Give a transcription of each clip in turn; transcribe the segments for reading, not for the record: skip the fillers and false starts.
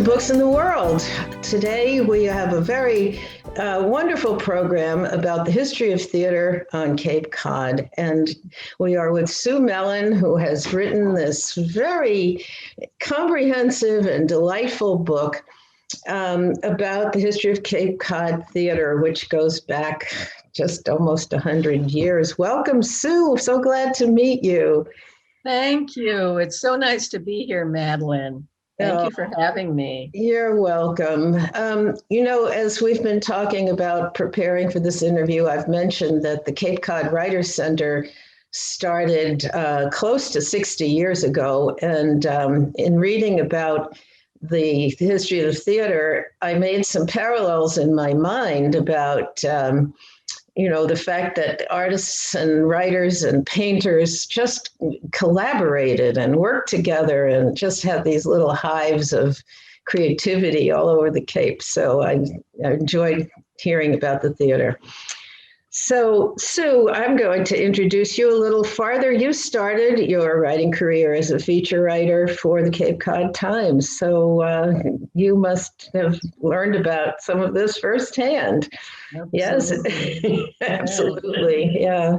to Books in the World. Today we have a very wonderful program about the history of theater on Cape Cod. And we are with Sue Mellen, who has written this very comprehensive and delightful book about the history of Cape Cod theater, which goes back just almost 100 years. Welcome, Sue. So glad to meet you. Thank you. It's so nice to be here, Madeline. Thank you for having me. You're welcome. As we've been talking about preparing for this interview, I've mentioned that the Cape Cod Writers Center started close to 60 years ago. And in reading about the history of the theater, I made some parallels in my mind about the fact that artists and writers and painters just collaborated and worked together and just had these little hives of creativity all over the Cape. So I enjoyed hearing about the theater. So, Sue, I'm going to introduce you a little farther. You started your writing career as a feature writer for the Cape Cod Times. So you must have learned about some of this firsthand. Absolutely. Yes, absolutely. Yeah.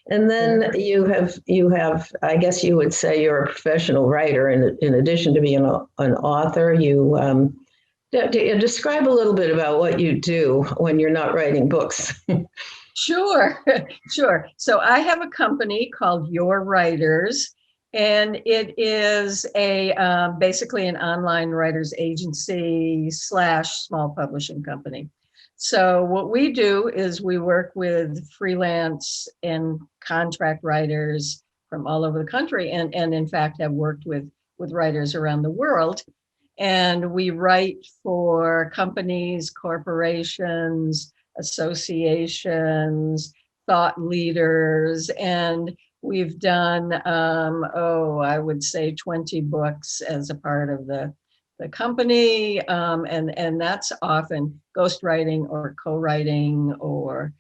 And then you have, I guess you would say you're a professional writer. In addition to being an author, you describe a little bit about what you do when you're not writing books. Sure. So I have a company called Your Writers, and it is basically an online writers agency / small publishing company. So what we do is we work with freelance and contract writers from all over the country, and in fact have worked with writers around the world. And we write for companies, corporations, associations, thought leaders, and we've done, I would say 20 books as a part of the company, and that's often ghostwriting or co-writing or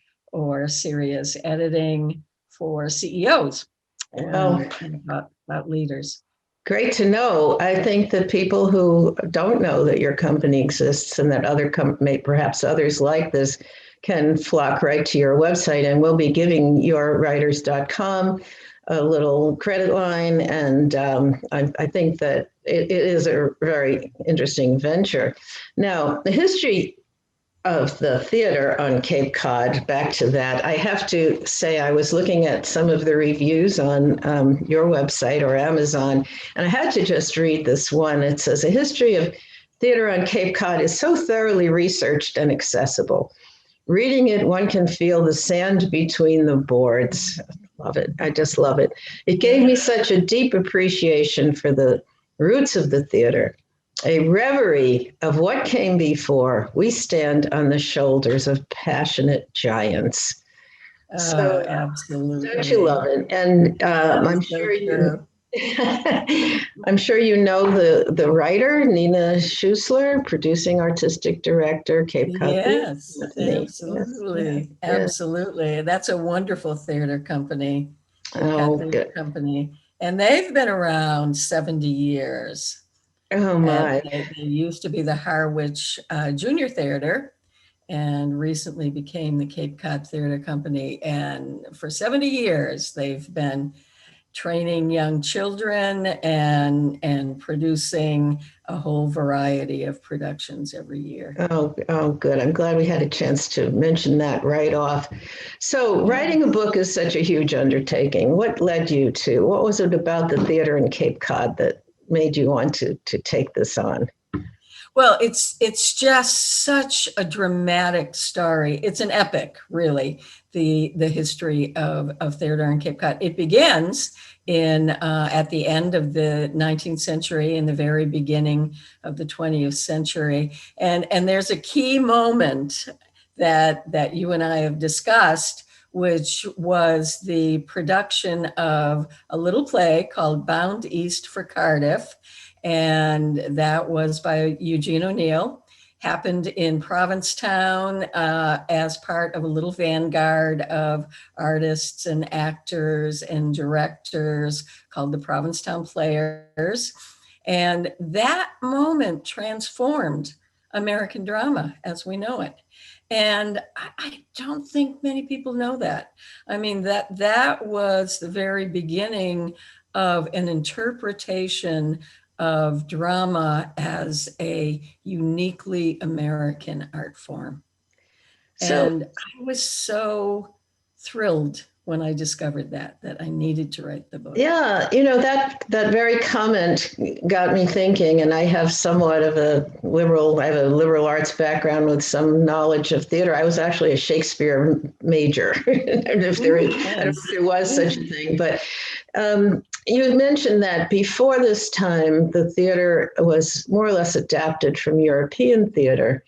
serious editing for CEOs about leaders. Great to know. I think that people who don't know that your company exists and that perhaps others like this can flock right to your website, and we'll be giving yourwriters.com a little credit line. And I think that it is a very interesting venture. Now, the history of the theater on Cape Cod, back to that, I have to say I was looking at some of the reviews on your website or Amazon, and I had to just read this one. It says, a history of theater on Cape Cod is so thoroughly researched and accessible. Reading it, one can feel the sand between the boards. Love it. I just love it. It gave me such a deep appreciation for the roots of the theater, a reverie of what came before. We stand on the shoulders of passionate giants. So absolutely. Don't you love it? And I'm sure I'm sure you know the writer, Nina Schuessler, producing artistic director, Cape Cod. Yes, absolutely. Yes. Absolutely. That's a wonderful theater company. Good. Company. And they've been around 70 years. Oh my! They used to be the Harwich Junior Theater, and recently became the Cape Cod Theater Company. And for 70 years, they've been training young children and producing a whole variety of productions every year. Oh, good. I'm glad we had a chance to mention that right off. So writing a book is such a huge undertaking. What led you to? What was it about the theater in Cape Cod that made you want to take this on? Well, it's just such a dramatic story. It's an epic, really, the history of theater in Cape Cod. It begins at the end of the 19th century, in the very beginning of the 20th century. And there's a key moment that you and I have discussed, which was the production of a little play called Bound East for Cardiff. And that was by Eugene O'Neill, happened in Provincetown as part of a little vanguard of artists and actors and directors called the Provincetown Players. And that moment transformed American drama as we know it. And I don't think many people know that. I mean, that was the very beginning of an interpretation of drama as a uniquely American art form. So, And I was so thrilled when I discovered that I needed to write the book. yeah, that very comment got me thinking, and I have somewhat of I have a liberal arts background with some knowledge of theater. I was actually a Shakespeare major. I don't know if there is, I don't know if there was such a thing, but you had mentioned that before this time, the theater was more or less adapted from European theater.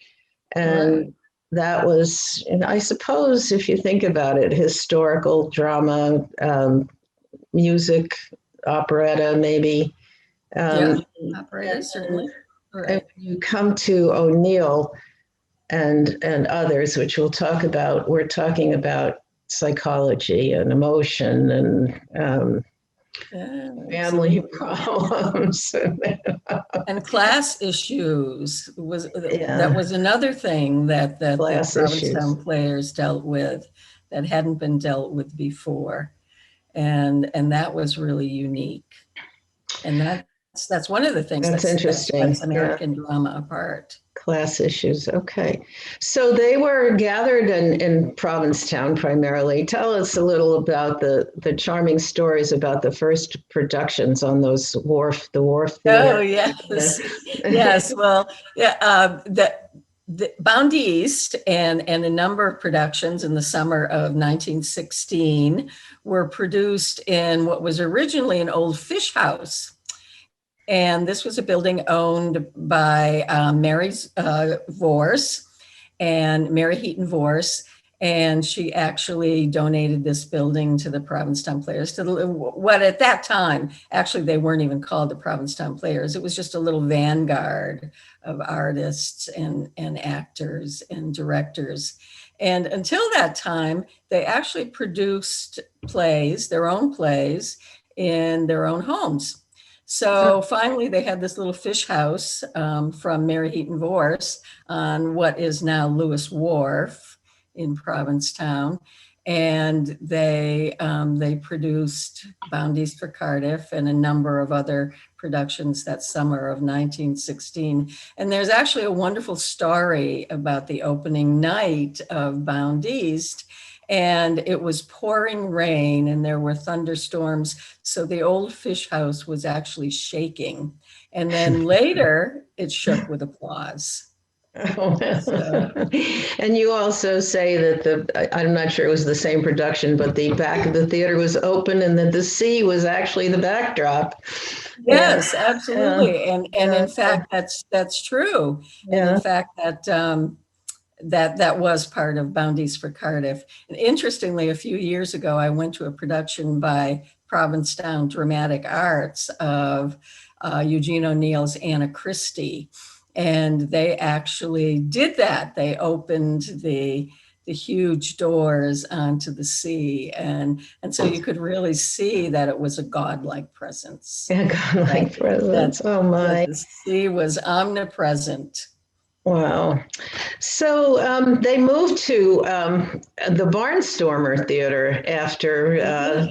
And Right. that was, and I suppose, if you think about it, historical drama, music, operetta, maybe. Yeah, Um, operators and certainly. when Right. you come to O'Neill and others, which we'll talk about, we're talking about psychology and emotion and Yeah, family absolutely. problems. And class issues that Yeah, was another thing that the class issues. Provincetown players dealt with that hadn't been dealt with before. And that was really unique. And that's one of the things That's that sets interesting. Yeah. American drama apart. Class issues. Okay. So they were gathered in Provincetown primarily. Tell us a little about the charming stories about the first productions on the Wharf Oh Theater. yes, yes. Well, yeah. The Bound East and a number of productions in the summer of 1916 were produced in what was originally an old fish house. And this was a building owned by Mary Vorse and Mary Heaton Vorse. And she actually donated this building to the Provincetown Players, to what at that time, actually, they weren't even called the Provincetown Players. It was just a little vanguard of artists and actors and directors. And until that time, they actually produced plays, their own plays, in their own homes. So finally, they had this little fish house from Mary Heaton Vorse on what is now Lewis Wharf in Provincetown. And they produced Bound East for Cardiff and a number of other productions that summer of 1916. And there's actually a wonderful story about the opening night of Bound East. And it was pouring rain and there were thunderstorms. So the old fish house was actually shaking. And then later it shook with applause. So, And you also say that I'm not sure it was the same production, but the back of the theater was open and that the sea was actually the backdrop. Yeah. yes, absolutely. And Yeah. in fact, that's true. And in Yeah. fact, that was part of Bound East for Cardiff. And interestingly, a few years ago, I went to a production by Provincetown Dramatic Arts of Eugene O'Neill's Anna Christie. And they actually did that. They opened the huge doors onto the sea. And so you could really see that it was a godlike presence, Yeah, godlike that, presence. Oh my. that the sea was omnipresent. Wow. So they moved to the Barnstormer Theater after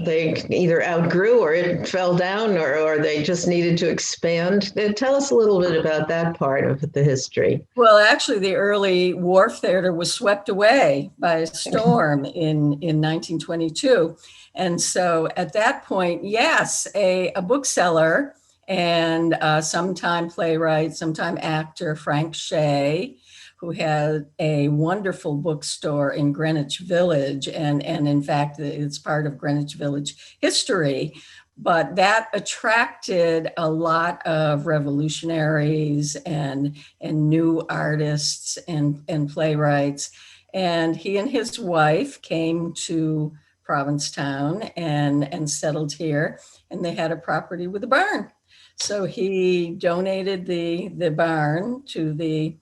they either outgrew or it fell down or they just needed to expand. Tell us a little bit about that part of the history. Well, actually, the early Wharf Theater was swept away by a storm in 1922. And so at that point, yes, a bookseller and sometime playwright, sometime actor, Frank Shea, who had a wonderful bookstore in Greenwich Village. And in fact, it's part of Greenwich Village history. But that attracted a lot of revolutionaries and new artists and playwrights. And he and his wife came to Provincetown and settled here. And they had a property with a barn. So he donated the barn to the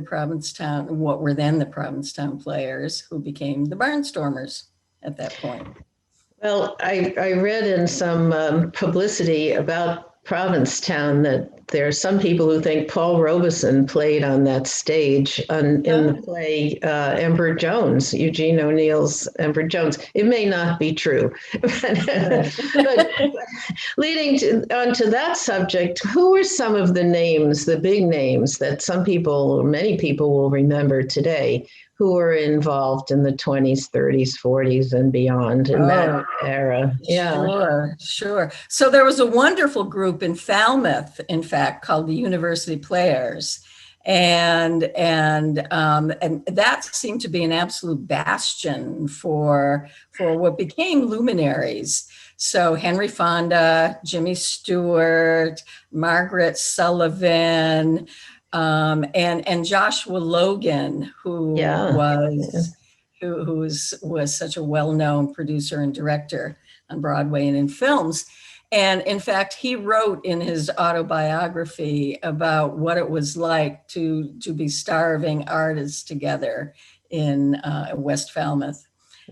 Provincetown, what were then the Provincetown Players, who became the Barnstormers at that point. Well, I read in some publicity about Provincetown that there are some people who think Paul Robeson played on that stage in the play Emperor Jones, Eugene O'Neill's Emperor Jones. It may not be true, but leading onto that subject, who are some of the names, the big names that some people, or many people, will remember today, who were involved in the 20s, 30s, 40s, and beyond in that era? Yeah. Sure. So there was a wonderful group in Falmouth, in fact, called the University Players. And that seemed to be an absolute bastion for what became luminaries. So Henry Fonda, Jimmy Stewart, Margaret Sullivan, and Joshua Logan, who was such a well-known producer and director on Broadway and in films. And in fact, he wrote in his autobiography about what it was like to be starving artists together in West Falmouth.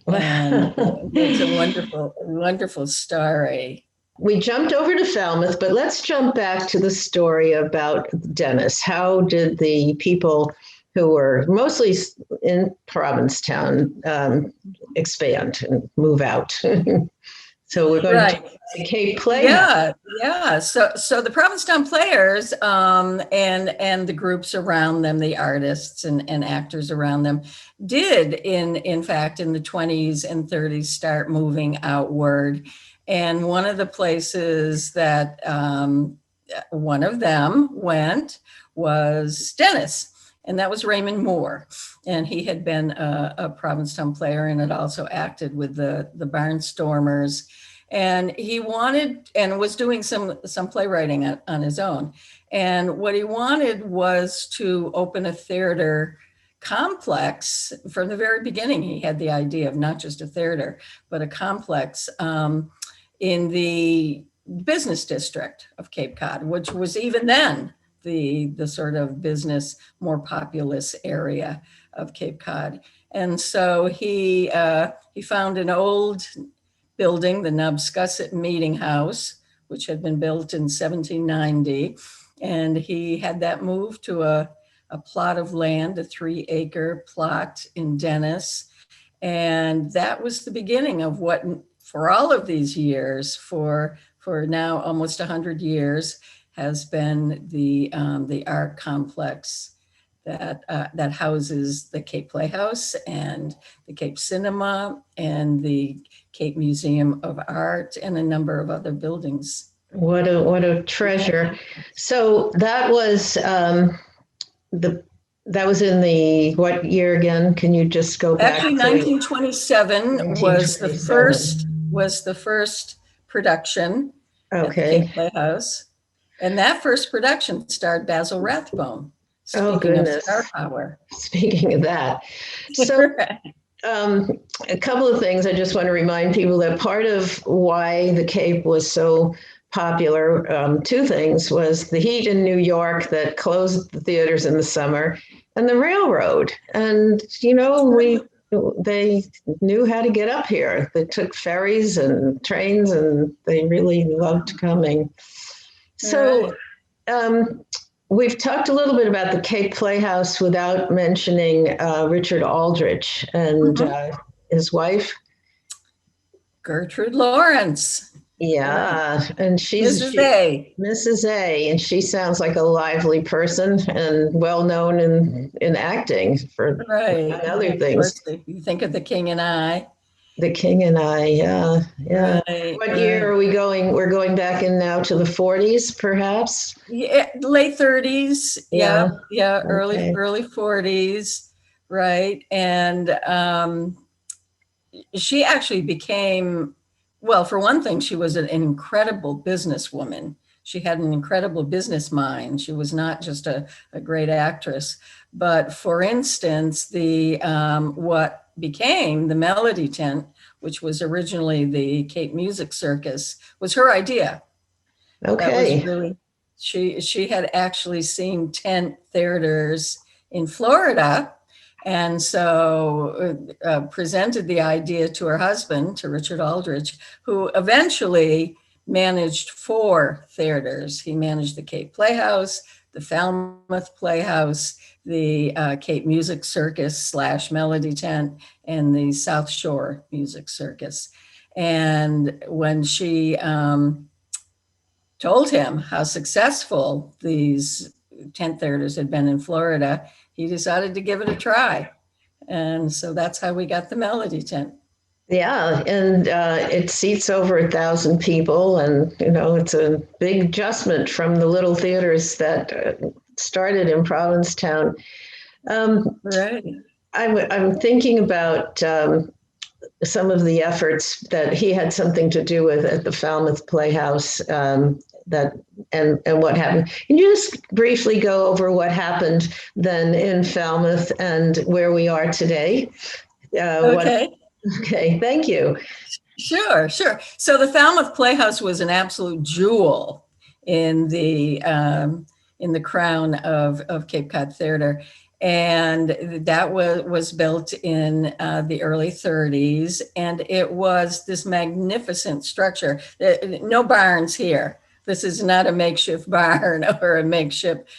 And it's a wonderful, wonderful story. We jumped over to Falmouth, but let's jump back to the story about Dennis. How did the people who were mostly in Provincetown expand and move out? So we're going to the Cape Playhouse. Yeah. So the Provincetown Players and the groups around them, the artists and actors around them, did in fact in the 20s and 30s start moving outward. And one of the places that one of them went was Dennis. And that was Raymond Moore. And he had been a Provincetown player and had also acted with the Barnstormers. And he wanted and was doing some playwriting on his own. And what he wanted was to open a theater complex. From the very beginning, he had the idea of not just a theater, but a complex in the business district of Cape Cod, which was even then the sort of business, more populous area of Cape Cod. And so he found an old building, the Nabscusset Meeting House, which had been built in 1790. And he had that moved to a plot of land, a 3-acre plot in Dennis. And that was the beginning of what, for all of these years, for now almost 100 years, has been the art complex that houses the Cape Playhouse and the Cape Cinema and the Cape Museum of Art and a number of other buildings. What a treasure! So that was that was in the what year again? Can you just go back? Actually, 1927 was the first production at the Cape Playhouse. And that first production starred Basil Rathbone. Speaking of star power. Speaking of that. So a couple of things I just want to remind people that part of why the Cape was so popular, two things, was the heat in New York that closed the theaters in the summer and the railroad. And, you know, they knew how to get up here. They took ferries and trains and they really loved coming. So we've talked a little bit about the Cape Playhouse without mentioning Richard Aldrich and his wife. Gertrude Lawrence. Yeah, and she's Mrs. A, and she sounds like a lively person and well known in acting for other things. You think of The King and I. The King and I, yeah. What year are we going? We're going back in now to the 40s, perhaps? Yeah, late 30s. Yeah. Early 40s, right? And she actually became, well, for one thing, she was an incredible businesswoman. She had an incredible business mind. She was not just a great actress. But for instance, the what became the Melody Tent, which was originally the Cape Music Circus, was her idea. Okay. That was really, she had actually seen tent theaters in Florida, and so presented the idea to her husband, to Richard Aldrich, who eventually managed 4 theaters. He managed the Cape Playhouse, the Falmouth Playhouse, the Cape Music Circus / Melody Tent, and the South Shore Music Circus. And when she told him how successful these tent theaters had been in Florida, he decided to give it a try. And so that's how we got the Melody Tent. Yeah, and it seats over 1,000 people, and it's a big adjustment from the little theaters that started in Provincetown. Right. I'm thinking about some of the efforts that he had something to do with at the Falmouth Playhouse. That and what happened. Can you just briefly go over what happened then in Falmouth and where we are today? Okay. Okay, thank you. Sure. So the Falmouth Playhouse was an absolute jewel in the crown of Cape Cod theater, and that was built in the early 30s, and it was this magnificent structure. No barns here. This is not a makeshift barn or a makeshift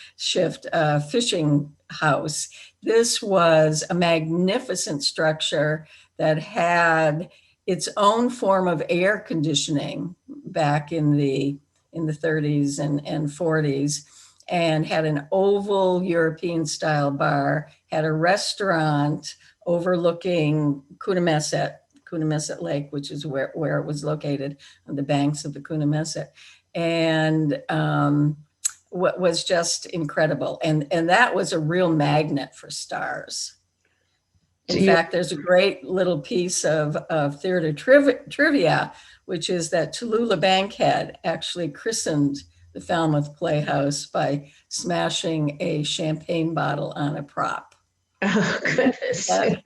fishing house. This was a magnificent structure that had its own form of air conditioning back in the 30s and 40s, and had an oval European style bar, had a restaurant overlooking Coonamessett Lake, which is where it was located, on the banks of the Coonamessett, and what was just incredible. And that was a real magnet for stars. In fact, there's a great little piece of theater trivia, which is that Tallulah Bankhead actually christened the Falmouth Playhouse by smashing a champagne bottle on a prop. Oh, goodness. Well,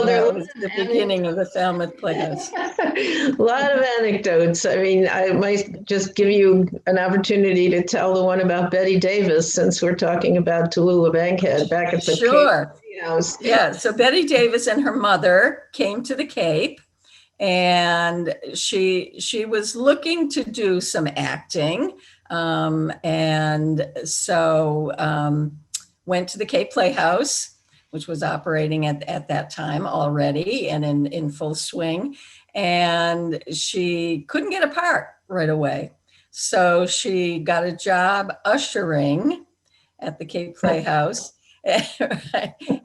that was the beginning of the Falmouth Playhouse. A lot of anecdotes. I mean, I might just give you an opportunity to tell the one about Betty Davis, since we're talking about Tallulah Bankhead back at the Sure. Cape House. Yeah, so Betty Davis and her mother came to the Cape, and she was looking to do some acting, and so went to the Cape Playhouse, which was operating at that time already and in full swing. And she couldn't get a part right away. So she got a job ushering at the Cape Playhouse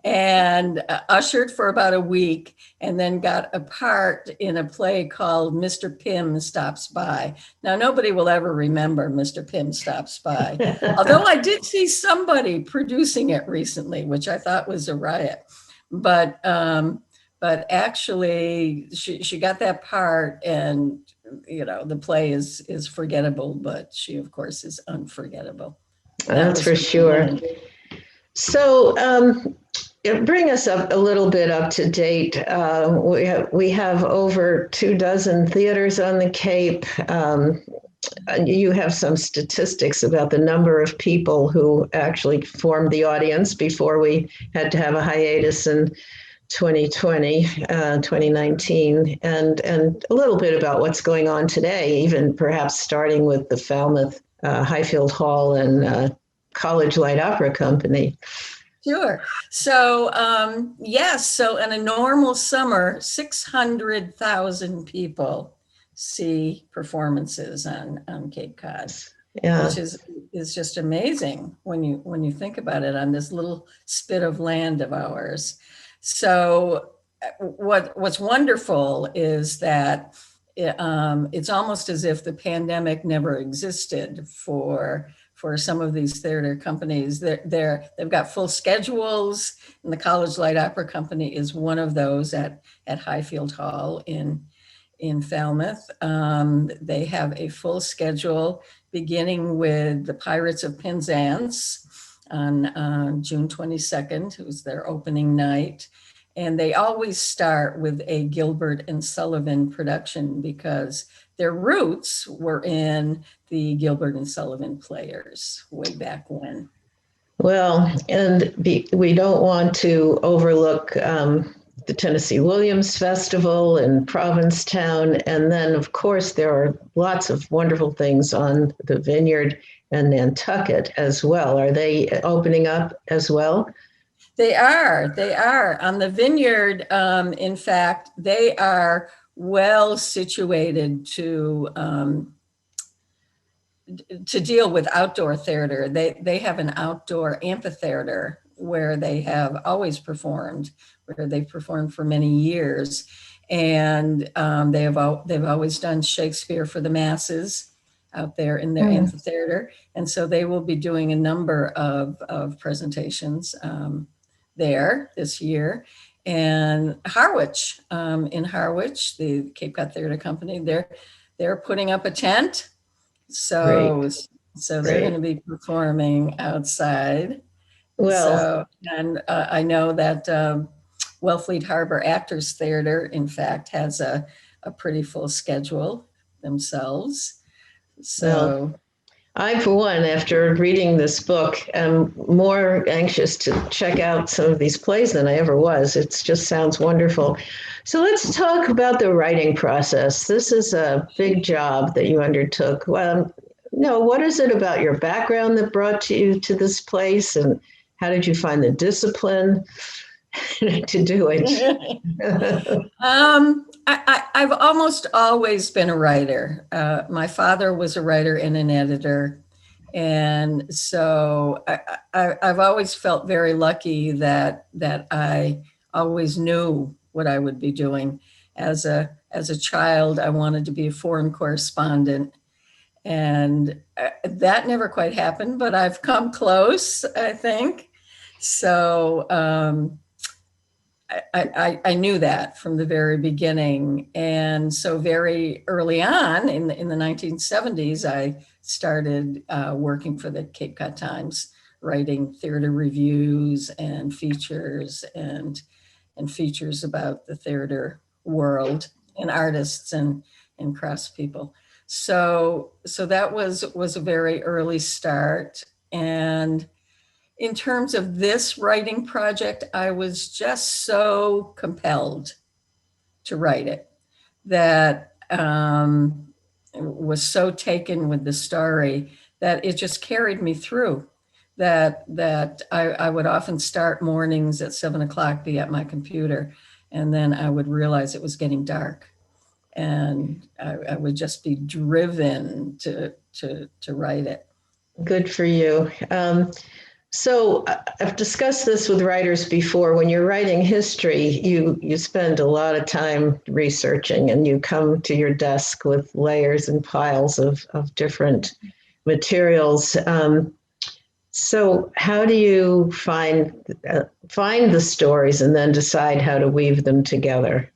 and ushered for about a week, and then got a part in a play called Mr. Pym Stops By. Now, nobody will ever remember Mr. Pym Stops By, although I did see somebody producing it recently, which I thought was a riot. But actually, she got that part, and the play is forgettable, but she, of course, is unforgettable. That's for sure. So bring us up a little bit up to date. We have over 24 theaters on the Cape. You have some statistics about the number of people who actually formed the audience before we had to have a hiatus in 2019, and a little bit about what's going on today, even perhaps starting with the Falmouth Highfield Hall and College Light Opera Company. Sure. So, yes. So in a normal summer, 600,000 people see performances on Cape Cod, which is just amazing when you think about it, on this little spit of land of ours. So what's wonderful is that it's almost as if the pandemic never existed for some of these theater companies. They've got full schedules, and the College Light Opera Company is one of those at Highfield Hall in Falmouth. They have a full schedule beginning with the Pirates of Penzance on June 22nd. It was their opening night. And they always start with a Gilbert and Sullivan production, because their roots were in the Gilbert and Sullivan Players way back when. Well, and we don't want to overlook the Tennessee Williams Festival in Provincetown. And then, of course, there are lots of wonderful things on the Vineyard and Nantucket as well. Are they opening up as well? They are. They are. On the Vineyard, in fact, they are well situated to deal with outdoor theater. They have an outdoor amphitheater where they have always performed, where they've performed for many years. And they've always done Shakespeare for the masses out there in their amphitheater. And so they will be doing a number of presentations there this year. And Harwich, in Harwich, the Cape Cod Theater Company, they're putting up a tent. So, Great. so they're going to be performing outside. Well, So, and I know that Wellfleet Harbor Actors Theater, in fact, has a pretty full schedule themselves. So, well, I, for one, after reading this book, am more anxious to check out some of these plays than I ever was. It just sounds wonderful. So let's talk about the writing process. This is a big job that you undertook. Well, no, what is it about your background that brought you to this place, and how did you find the discipline to do it? I've almost always been a writer. My father was a writer and an editor. And so I've always felt very lucky that I always knew what I would be doing. As a child, I wanted to be a foreign correspondent. And that never quite happened, but I've come close, I think. So I knew that from the very beginning. And so very early on in the 1970s, I started working for the Cape Cod Times, writing theater reviews and features and features about the theater world and artists and craftspeople. So that was a very early start. And in terms of this writing project, I was just so compelled to write it that was so taken with the story that it just carried me through. That I would often start mornings at 7 o'clock, be at my computer, and then I would realize it was getting dark, and I would just be driven to write it. Good for you. So I've discussed this with writers before. When you're writing history, you spend a lot of time researching, and you come to your desk with layers and piles of different materials. So how do you find the stories and then decide how to weave them together?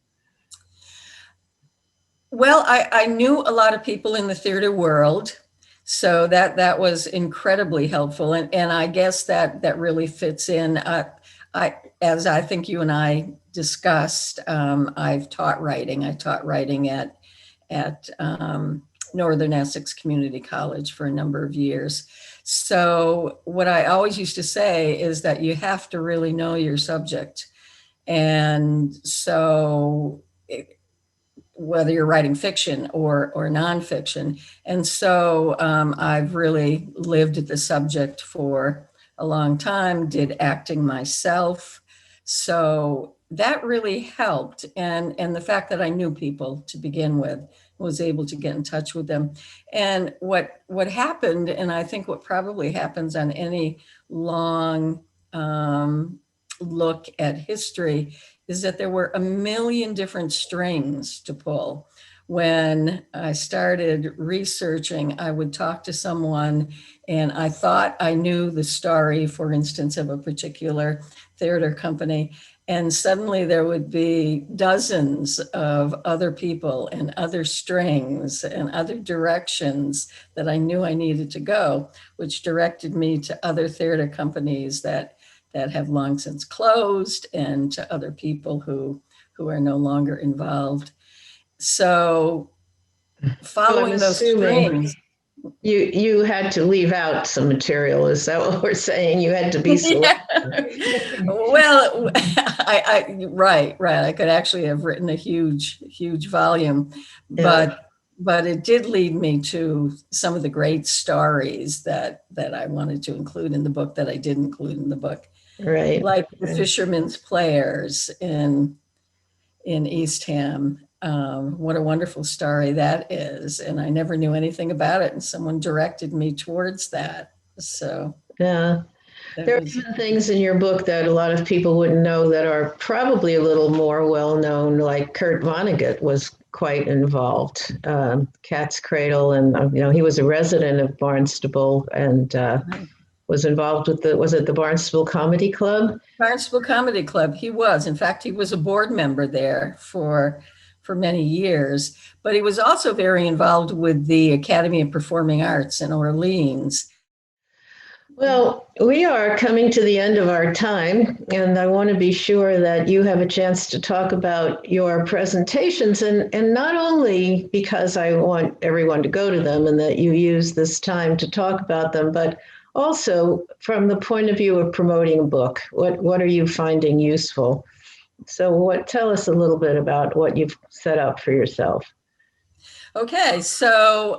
Well, I knew a lot of people in the theater world. So that was incredibly helpful, and I guess that really fits in. As I think you and I discussed, I've taught writing. I taught writing at Northern Essex Community College for a number of years. So what I always used to say is that you have to really know your subject, and so whether you're writing fiction or nonfiction. And so I've really lived the subject for a long time, did acting myself. So that really helped. And the fact that I knew people to begin with, was able to get in touch with them. And what happened, and I think what probably happens on any long look at history, is that there were a million different strings to pull. When I started researching, I would talk to someone and I thought I knew the story, for instance, of a particular theater company. And suddenly there would be dozens of other people and other strings and other directions that I knew I needed to go, which directed me to other theater companies that have long since closed, and to other people who are no longer involved. So So I'm following those assuming strings. You had to leave out some material. Is that what we're saying? You had to be selective. Well, right. I could actually have written a huge volume, Yeah, but it did lead me to some of the great stories that I wanted to include in the book that I did include in the book, right. like the Fisherman's Players in Eastham. What a wonderful story that is. And I never knew anything about it. And someone directed me towards that. So Yeah. that There are was, even things in your book that a lot of people wouldn't know that are probably a little more well known, like Kurt Vonnegut was quite involved. Cat's Cradle, and he was a resident of Barnstable and was involved with was it the Barnstable Comedy Club? Barnstable Comedy Club. He was. In fact, he was a board member there for many years. But he was also very involved with the Academy of Performing Arts in Orleans. Well, we are coming to the end of our time, and I want to be sure that you have a chance to talk about your presentations, and not only because I want everyone to go to them and that you use this time to talk about them, but also from the point of view of promoting a book. What are you finding useful? So tell us a little bit about what you've set up for yourself. Okay, so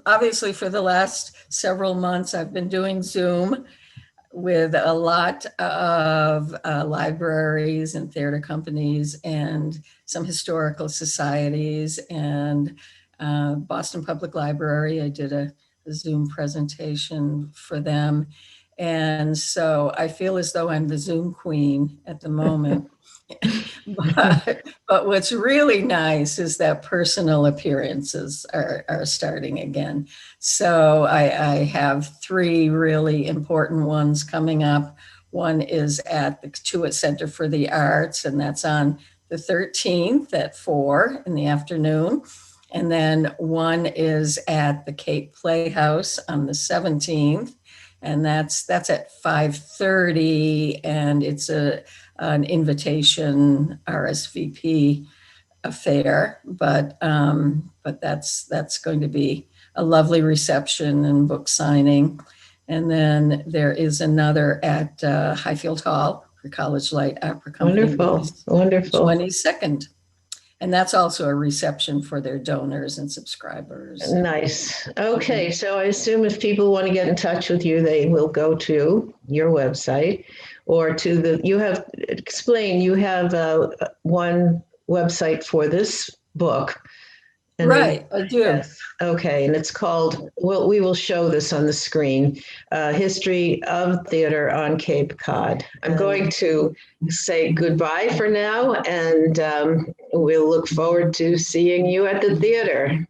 obviously for the last several months, I've been doing Zoom with a lot of libraries and theater companies and some historical societies and Boston Public Library. I did a Zoom presentation for them. And so I feel as though I'm the Zoom queen at the moment. but what's really nice is that personal appearances are starting again. So I have three really important ones coming up. One is at the Tuitt Center for the Arts, and that's on the 13th at 4 in the afternoon. And then one is at the Cape Playhouse on the 17th, and that's at 5:30, and it's an invitation RSVP affair, but that's going to be a lovely reception and book signing. And then there is another at Highfield Hall for College Light Opera Company, Wonderful, wonderful. 22nd. And that's also a reception for their donors and subscribers. Nice. Okay, so I assume if people want to get in touch with you, they will go to your website or you have one website for this book. Right, I do. Yes. Okay, and it's called, well, we will show this on the screen, History of Theater on Cape Cod. I'm going to say goodbye for now, and we'll look forward to seeing you at the theater.